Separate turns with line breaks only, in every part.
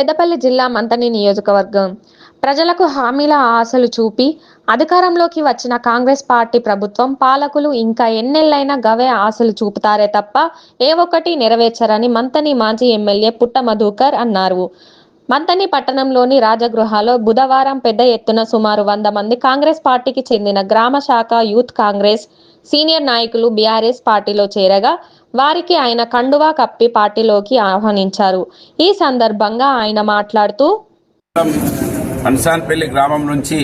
పెద్దపల్లి జిల్లా మంథని నియోజకవర్గం ప్రజలకు హామీల ఆశలు చూపి అధికారంలోకి వచ్చిన కాంగ్రెస్ పార్టీ ప్రభుత్వం పాలకులు ఇంకా ఎన్నెళ్లైనా గవే ఆశలు చూపుతారే తప్ప ఏ ఒక్కటి నెరవేర్చరని మంథని మాజీ ఎమ్మెల్యే పుట్ట మధుకర్ అన్నారు. మంథని పట్టణంలోని రాజగృహలో బుధవారం పెద్ద ఎత్తున సుమారు 100 మంది కాంగ్రెస్ పార్టీకి చెందిన గ్రామ శాఖ, యూత్ కాంగ్రెస్ సీనియర్ నాయకులు బీఆర్ఎస్ పార్టీలో చేరగా వారికి ఆయన కండువా కప్పి పార్టీలోకి ఆహ్వానించారు. ఈ సందర్భంగా ఆయన మాట్లాడుతూ
అన్సాన్పల్లి గ్రామం నుంచి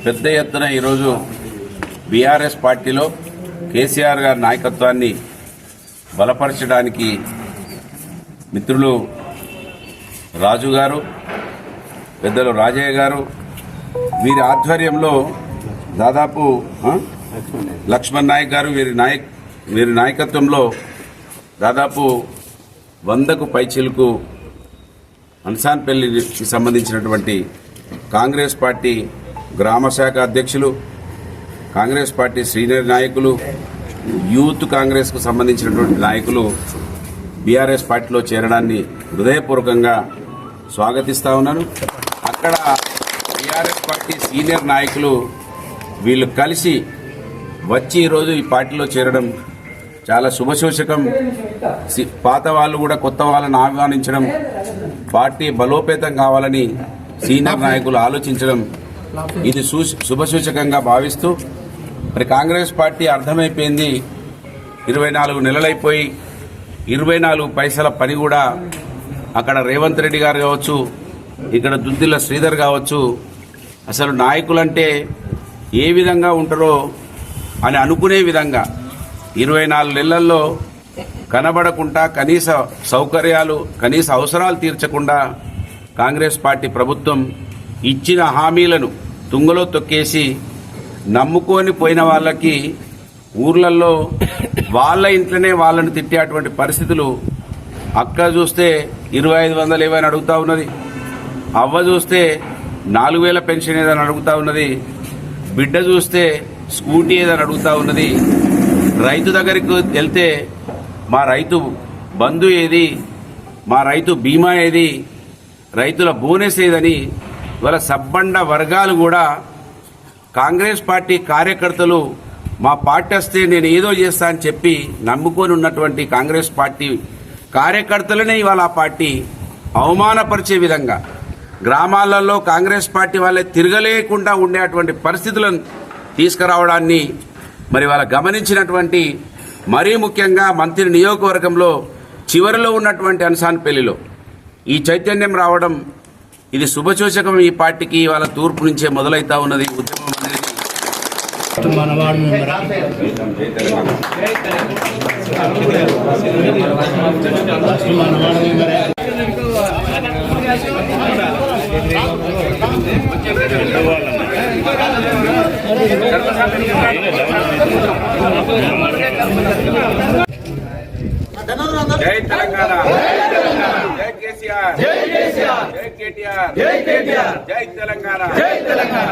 పెద్ద ఎత్తున ఈరోజు బీఆర్ఎస్ పార్టీలో కేసీఆర్ గారి నాయకత్వాన్ని బలపరచడానికి మిత్రులు రాజు గారు, పెద్దలు రాజయ్య గారు వీరి ఆధ్వర్యంలో దాదాపు లక్ష్మణ్ నాయక్ గారు వీరి నాయకత్వంలో దాదాపు 100కు పైచిలకు అన్సాన్పల్లికి సంబంధించినటువంటి కాంగ్రెస్ పార్టీ గ్రామ శాఖ అధ్యక్షులు, కాంగ్రెస్ పార్టీ సీనియర్ నాయకులు, యూత్ కాంగ్రెస్కు సంబంధించినటువంటి నాయకులు బీఆర్ఎస్ పార్టీలో చేరడాన్ని హృదయపూర్వకంగా స్వాగతిస్తా ఉన్నాను. అక్కడ బీఆర్ఎస్ పార్టీ సీనియర్ నాయకులు వీళ్ళు కలిసి వచ్చి ఈరోజు ఈ పార్టీలో చేరడం చాలా శుభసూచకం. పాత వాళ్ళు కూడా కొత్త వాళ్ళని ఆహ్వానించడం, పార్టీ బలోపేతం కావాలని సీనియర్ నాయకులు ఆలోచించడం ఇది శుభసూచకంగా భావిస్తూ మరి కాంగ్రెస్ పార్టీ అర్థమైపోయింది. 24 నెలలైపోయి 24 పైసల పని కూడా అక్కడ రేవంత్ రెడ్డి గారు కావచ్చు, ఇక్కడ దుద్దిల్ల శ్రీధర్ కావచ్చు, అసలు నాయకులంటే ఏ విధంగా ఉంటారో అని అనుకునే విధంగా 24 నెలల్లో కనబడకుండా కనీస సౌకర్యాలు, కనీస అవసరాలు తీర్చకుండా కాంగ్రెస్ పార్టీ ప్రభుత్వం ఇచ్చిన హామీలను తుంగలో తొక్కేసి నమ్ముకొని పోయిన వాళ్ళకి ఊర్లలో వాళ్ళ ఇంట్లోనే వాళ్ళని తిట్టేటువంటి పరిస్థితులు. అక్క చూస్తే 2500 ఏవని అడుగుతా ఉన్నది, అవ్వ చూస్తే 4000 పెన్షన్ ఏదని అడుగుతా ఉన్నది, బిడ్డ చూస్తే స్కూటీ ఏదని అడుగుతా ఉన్నది. రైతు దగ్గరికి వెళ్తే మా రైతు బంధు ఏది, మా రైతు బీమా ఏది, రైతుల బోనస్ ఏదని ఇవాళ సబ్బండ వర్గాలు కూడా కాంగ్రెస్ పార్టీ కార్యకర్తలు మా పార్టీ వస్తే నేను ఏదో చేస్తా అని చెప్పి నమ్ముకొని ఉన్నటువంటి కాంగ్రెస్ పార్టీ కార్యకర్తలనే ఇవాళ ఆ పార్టీ అవమానపరిచే విధంగా గ్రామాలలో కాంగ్రెస్ పార్టీ వాళ్ళే తిరగలేకుండా ఉండేటువంటి పరిస్థితులను తీసుకురావడాన్ని మరి వాళ్ళ గమనించినటువంటి, మరీ ముఖ్యంగా మంథని నియోజకవర్గంలో చివరిలో ఉన్నటువంటి అన్సాన్పల్లిలో ఈ చైతన్యం రావడం ఇది శుభసూచకం. ఈ పార్టీకి వాళ్ళ తూర్పు నుంచే మొదలైతా ఉన్నది ఉద్యమం అనేది. జై తెలంగాణ, జై కేసీఆర్, జై కేటీఆర్, జై తెలంగాణ, జై తెలంగాణ.